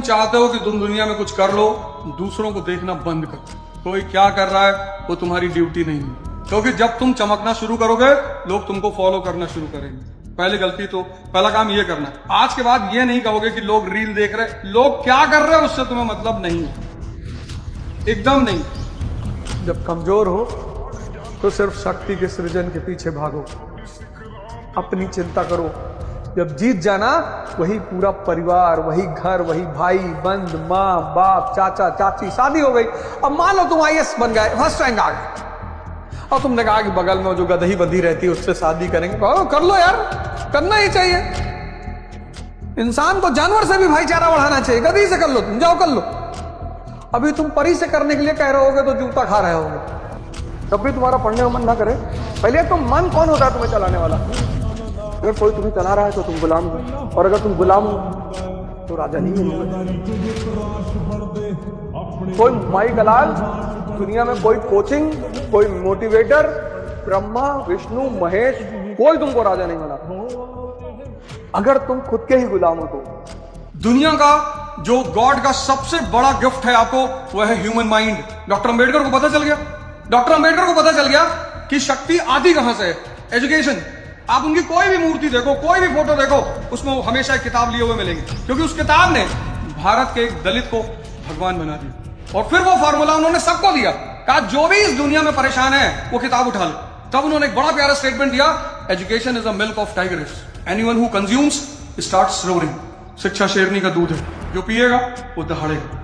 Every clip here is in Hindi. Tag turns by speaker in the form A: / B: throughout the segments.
A: चाहते हो कि तुम दुनिया में कुछ कर लो, दूसरों को देखना बंद करो। कोई क्या कर रहा है वो तुम्हारी ड्यूटी नहीं है, क्योंकि जब तुम चमकना शुरू करोगे लोग तुमको फॉलो करना शुरू करेंगे। पहला काम ये करना है। आज के बाद ये नहीं कहोगे कि लोग रील देख रहे, लोग क्या कर रहे हैं उससे तुम्हें मतलब नहीं है, एकदम नहीं। जब कमजोर हो तो सिर्फ शक्ति के सृजन के पीछे भागो, अपनी चिंता करो। जब जीत जाना वही पूरा परिवार, वही घर, वही भाई बंद, माँ बाप, चाचा चाची, शादी हो गई। अब मान लो तुम IAS बन गए, फर्स्ट रैंक आ गए, और तुमने कहा कि बगल में जो गदही बंधी रहती है उससे शादी करेंगे। कर लो यार, करना ही चाहिए। इंसान को जानवर से भी भाईचारा बढ़ाना चाहिए। गधी से कर लो, तुम जाओ कर लो। अभी तुम परी से करने के लिए कह रहे होगे तो जूता खा रहे होगे, तब भी तुम्हारा पढ़ने का मन ना करे। पहले तो मन कौन होता है तुम्हें चलाने वाला? अगर कोई तुम्हें चला रहा है तो तुम गुलाम हो, और अगर तुम गुलाम हो तो राजा नहीं हो। कोई माई गलाल दुनिया में, कोई कोचिंग, कोई मोटिवेटर, ब्रह्मा विष्णु महेश, कोई तुमको राजा नहीं बना अगर तुम खुद के ही गुलाम हो तो। दुनिया का जो गॉड का सबसे बड़ा गिफ्ट है आपको, वह है ह्यूमन माइंड। डॉक्टर अंबेडकर को पता चल गया कि शक्ति आती कहां से है। एजुकेशन। आप उनकी कोई भी मूर्ति देखो, कोई भी फोटो देखो, उसमें हमेशा एक किताब लिए हुए मिलेंगे, क्योंकि उस किताब ने भारत के एक दलित को भगवान बना दिया। और फिर वो फॉर्मूला उन्होंने सबको दिया, कहा जो भी इस दुनिया में परेशान है वो किताब उठा ले। तब उन्होंने एक बड़ा प्यारा स्टेटमेंट दिया, education is a milk of tigers, anyone who consumes starts roaring. शिक्षा शेरनी का दूध है, जो पिएगा वो दहाड़ेगा।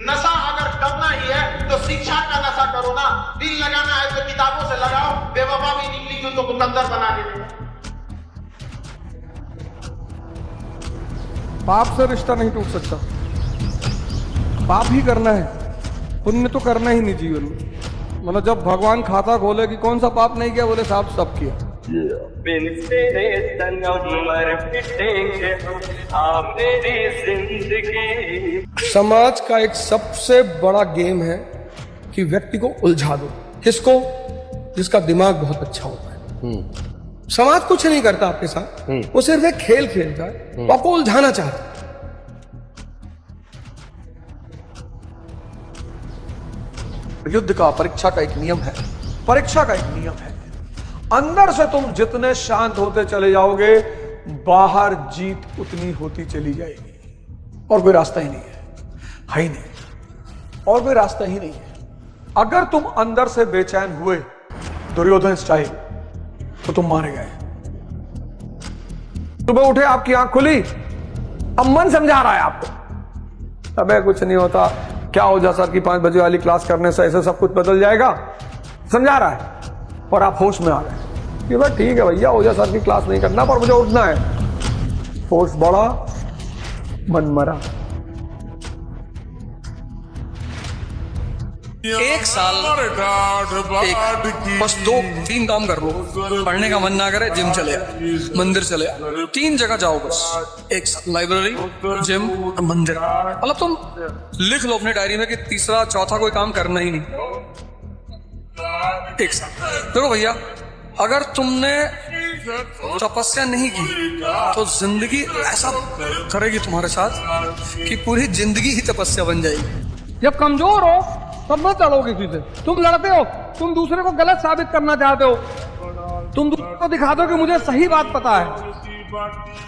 B: नशा अगर करना ही है तो शिक्षा का नशा करो ना। दिल लगाना है तो किताबों से लगाओ। बेवफा भी निकली तो कुतंदर बना के देगा।
A: पाप से रिश्ता नहीं टूट सकता, पाप ही करना है, पुण्य तो करना ही नहीं जीवन में। मतलब जब भगवान खाता खोले कि कौन सा पाप नहीं किया, बोले साहब सब किया। समाज का एक सबसे बड़ा गेम है कि व्यक्ति को उलझा दो। किसको? जिसका दिमाग बहुत अच्छा होता है। समाज कुछ नहीं करता आपके साथ, वो सिर्फ एक खेल खेलता है, वो आपको उलझाना चाहता है। युद्ध का, परीक्षा का एक नियम है, अंदर से तुम जितने शांत होते चले जाओगे, बाहर जीत उतनी होती चली जाएगी। और कोई रास्ता ही नहीं है ही नहीं, और कोई रास्ता ही नहीं है। अगर तुम अंदर से बेचैन हुए दुर्योधन स्टाइल, तो तुम मारे गए। सुबह उठे, आपकी आंख खुली, अब मन समझा रहा है आपको, अबे कुछ नहीं होता, क्या ओझा सर की 5 बजे वाली क्लास करने से ऐसे सब कुछ बदल जाएगा, समझा रहा है। और आप होश में आ रहे हैं कि भाई ठीक है भैया, ओझा सर की क्लास नहीं करना, पर मुझे उठना है। फोर्स बढ़ा, मन मरा। एक साल बस 2-3 काम कर लो। पढ़ने का मन ना करे, जिम चले आओ, मंदिर चले आओ, 3 जगह जाओ बस एक साल। लाइब्रेरी, जिम और मंदिर। मतलब तुम लिख लो अपने डायरी में कि तीसरा चौथा कोई काम करना ही नहीं, एक साल। देखो भैया, अगर तुमने तपस्या नहीं की तो जिंदगी ऐसा करेगी तुम्हारे साथ कि पूरी जिंदगी ही तपस्या बन जाएगी। जब कमजोर हो तब मत लड़ो किसी से। तुम लड़ते हो, तुम दूसरे को गलत साबित करना चाहते हो, तुम दूसरे को दिखा दो कि मुझे सही बात पता है,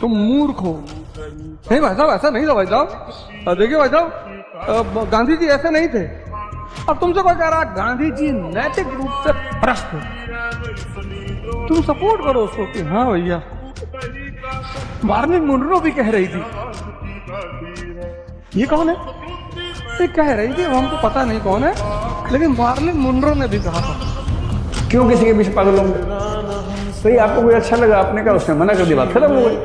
A: तुम मूर्ख हो। नहीं भाई साहब, ऐसा नहीं था भाई साहब। देखिए भाई साहब, गांधी जी ऐसे नहीं थे। अब तुमसे कोई कह रहा है गांधी जी नैतिक रूप से भ्रष्ट है, तुम सपोर्ट करो उसको कि हाँ भैया। मार्लिन मुनरो भी कह रही थी, ये कौन है? ये कह रही थी, हमको पता नहीं कौन है, लेकिन मार्लिन मुनरो ने भी कहा था।
C: क्यों किसी के पीछे पागल होंगे? भाई आपको कोई अच्छा लगा, आपने कहा, उसने मना कर दी, बात खत्म हो गई।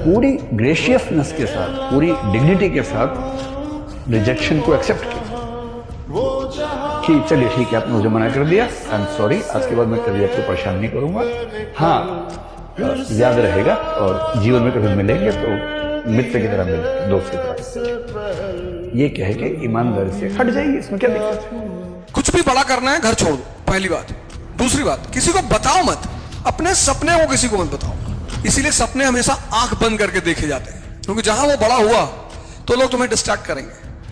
C: पूरी ग्रेशियसनेस के साथ, पूरी डिग्निटी के साथ रिजेक्शन को एक्सेप्ट किया कि चलिए ठीक है, आपने मुझे मना कर दिया, आई एम सॉरी, आज के बाद मैं कभी आपको परेशान नहीं करूंगा। हाँ, याद रहेगा, और जीवन में कभी मिलेंगे तो मित्र की तरह मिलेंगे, दोस्त की तरह। ये कह के ईमानदारी से हट जाइए, इसमें क्या दिक्कत है?
A: कुछ भी बड़ा करना है, घर छोड़ दो, पहली बात। दूसरी बात, किसी को बताओ मत, अपने सपने को किसी को मत बताओ। इसीलिए सपने हमेशा आंख बंद करके देखे जाते हैं, क्योंकि जहां वो बड़ा हुआ तो लोग तुम्हें डिस्ट्रैक्ट करेंगे।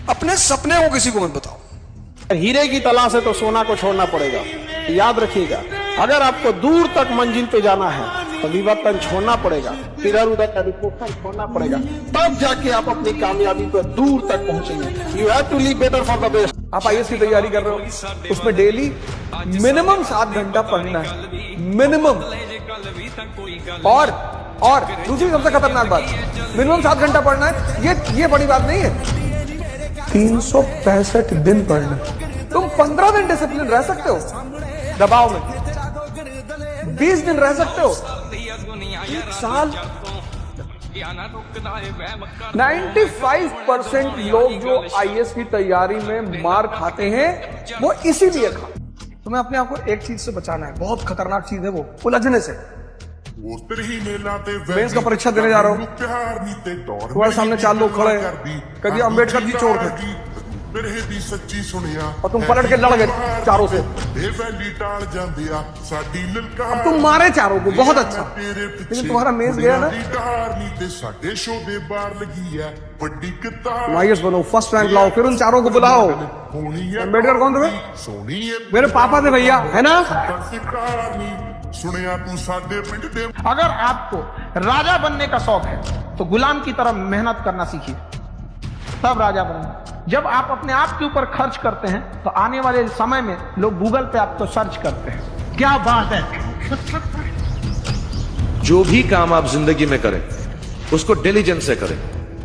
A: अपने सपने को किसी को मत बताओ।
B: हीरे की तलाश है तो सोना को छोड़ना पड़ेगा। याद रखिएगा, अगर आपको दूर तक मंजिल पे जाना है तो विवर्तन छोड़ना पड़ेगा, इधर उधर का रिपोर्ट छोड़ना पड़ेगा, तब जाके आप अपनी कामयाबी पर दूर तक पहुंचेंगे। You have to live better for the best.
D: आप आईएएस की तैयारी कर रहे हो, उसमें डेली मिनिमम 7 घंटा पढ़ना है, मिनिमम। और दूसरी सबसे खतरनाक बात, मिनिमम 7 घंटा पढ़ना है, ये बड़ी बात नहीं है। 365 दिन पढ़ना। तुम 15 दिन डिसिप्लिन रह सकते हो दबाव में, 20 दिन रह सकते हो, 1 साल। 95% लोग जो आईएएस की तैयारी में मार खाते हैं वो इसीलिए खाते। तुम्हें अपने आप को एक चीज से बचाना है, बहुत खतरनाक चीज है वो, उलझने से। मेंस का परीक्षा देने जा रहा हूं, तुम्हारे सामने 4 लोग खड़े हैं, कभी अम्बेडकर जी चोर थे और तुम पलट के लड़ गए चारों से, अब तुम मारे चारों को, बहुत अच्छा, लेकिन तुम्हारा मेंस गया ना। आईएएस बनो, फर्स्ट रैंक लाओ, फिर उन चारों को बुलाओ। अम्बेडकर कौन थे? मेरे पापा थे भैया, है ना।
B: अगर आपको राजा बनने का शौक है तो गुलाम की तरह मेहनत करना सीखिए, तब राजा बनेंगे। जब आप अपने आप के ऊपर खर्च करते हैं तो आने वाले समय में लोग गूगल पे आपको सर्च करते हैं। क्या बात है।
E: जो भी काम आप जिंदगी में करें उसको डिलीजेंस से करें।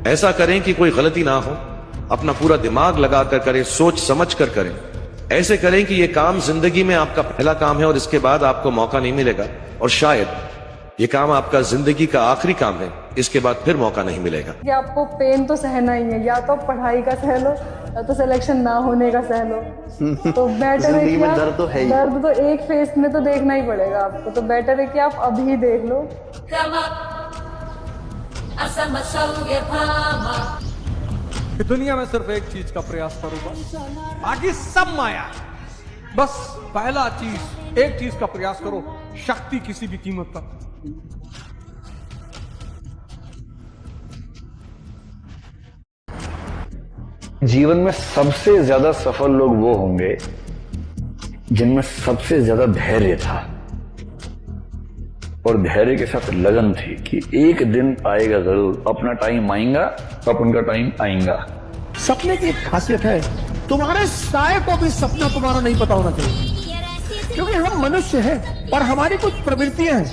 E: ऐसा करें कि कोई गलती ना हो, अपना पूरा दिमाग लगाकर करें, सोच समझ कर करें। ऐसे करें कि ये काम जिंदगी में आपका पहला काम है और इसके बाद आपको मौका नहीं मिलेगा, और शायद ये काम आपका जिंदगी का आखिरी काम है, इसके बाद फिर मौका नहीं मिलेगा।
F: कि आपको पेन तो सहना ही है, या तो पढ़ाई का सह लो या तो सिलेक्शन ना होने का सह लो। तो बेटर है कि आप दर्द तो एक फेस में तो देखना ही पड़ेगा आपको, तो बेटर है कि आप अभी देख लो।
D: दुनिया में सिर्फ एक चीज का प्रयास करूंगा, बाकी सब माया। बस पहला चीज, एक चीज का प्रयास करो, शक्ति किसी भी कीमत पर।
C: जीवन में सबसे ज्यादा सफल लोग वो होंगे जिनमें सबसे ज्यादा धैर्य था और धैर्य के साथ लगन थी कि एक दिन आएगा जरूर, अपना टाइम आएगा तो अपन का टाइम आएगा।
D: सपने की एक खासियत है, तुम्हारे साए को भी सपना तुम्हारा नहीं पता होना चाहिए, क्योंकि हम मनुष्य हैं और हमारी कुछ प्रवृत्तियां हैं।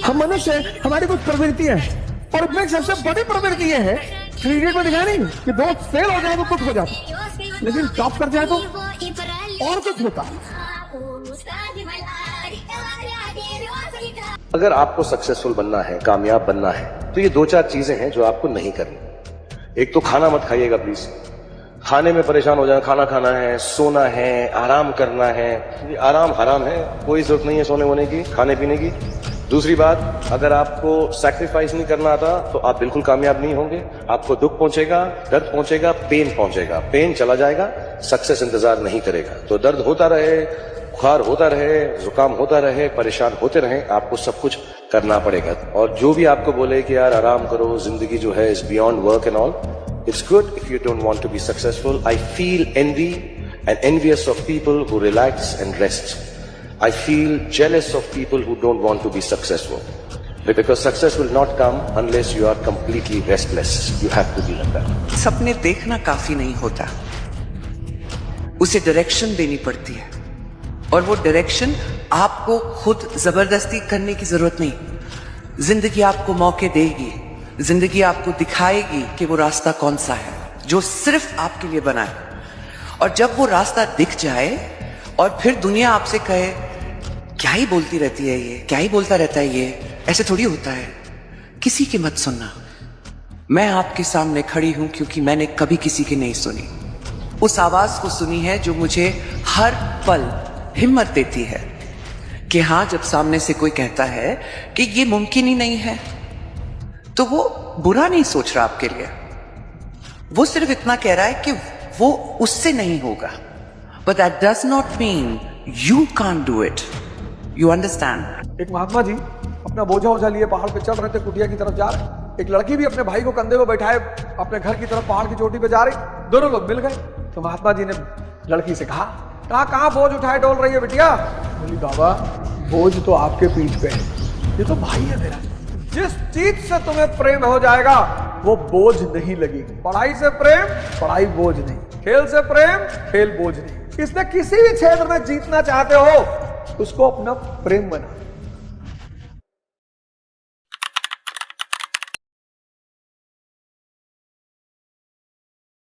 D: हम मनुष्य हैं, हमारी कुछ प्रवृत्तियां हैं, और उसमें सबसे बड़ी प्रवृत्ति यह है, क्रिकेट में दिखा नहीं कि दोस्त फेल हो जाए तो कुछ हो जाता, लेकिन टॉप कर जाए तो और कुछ होता।
E: अगर आपको सक्सेसफुल बनना है, कामयाब बनना है, तो ये 2-4 चीजें हैं जो आपको नहीं करनी। एक तो खाना मत खाइएगा प्लीज, खाने में परेशान हो जाए। खाना खाना है, सोना है, आराम करना है। आराम हराम है, कोई जरूरत नहीं है सोने वोने की, खाने पीने की। दूसरी बात, अगर आपको सैक्रिफाइस नहीं करना आता तो आप बिल्कुल कामयाब नहीं होंगे। आपको दुख पहुंचेगा, दर्द पहुंचेगा, पेन पहुंचेगा, पेन चला जाएगा, सक्सेस इंतजार नहीं करेगा। तो दर्द होता रहे, बुखार होता रहे, जुकाम होता रहे, परेशान होते रहे, आपको सब कुछ करना पड़ेगा। और जो भी आपको बोले कि यार आराम करो, जिंदगी जो है is beyond work and all, it's good if you don't want to be successful. I feel envy and envious of people who relax and rest. I feel jealous of people who don't want to be successful, because success will not come unless you are completely restless. You have to be like that.
G: सपने देखना काफी नहीं होता, उसे डायरेक्शन देनी पड़ती है, और वो डायरेक्शन आपको खुद जबरदस्ती करने की जरूरत नहीं। जिंदगी आपको मौके देगी, जिंदगी आपको दिखाएगी कि वो रास्ता कौन सा है जो सिर्फ आपके लिए बना है। और जब वो रास्ता दिख जाए और फिर दुनिया आपसे कहे क्या ही बोलती रहती है ये, क्या ही बोलता रहता है ये, ऐसे थोड़ी होता है, किसी की मत सुनना। मैं आपके सामने खड़ी हूं क्योंकि मैंने कभी किसी की नहीं सुनी। उस आवाज को सुनी है जो मुझे हर पल हिम्मत देती है कि हाँ, जब सामने से कोई कहता है कि ये मुमकिन ही नहीं है, तो वो बुरा नहीं सोच रहा आपके लिए, वो सिर्फ इतना कह रहा है कि वो उससे नहीं होगा। But that does not mean you can't do it. You understand?
D: एक महात्मा जी अपने
B: अपना बोझा ओझा लिए पहाड़ पे चढ़ रहे थे, कुटिया की तरफ जा रहे। एक लड़की भी अपने भाई को कंधे पे बैठाए अपने घर की तरफ पहाड़ की चोटी पे जा रही, दोनों लोग मिल गए। तो महात्मा जी ने लड़की से कहा, कहाँ बोझ उठाए डोल रही है बिटिया? बोली बाबा बोझ तो आपके पीठ पे है, ये तो भाई है मेरा। जिस चीज से तुम्हें प्रेम हो जाएगा वो बोझ नहीं लगेगी। पढ़ाई से प्रेम, पढ़ाई बोझ नहीं। खेल से प्रेम, खेल बोझ नहीं। इसलिए किसी भी क्षेत्र में जीतना चाहते हो उसको अपना प्रेम बना।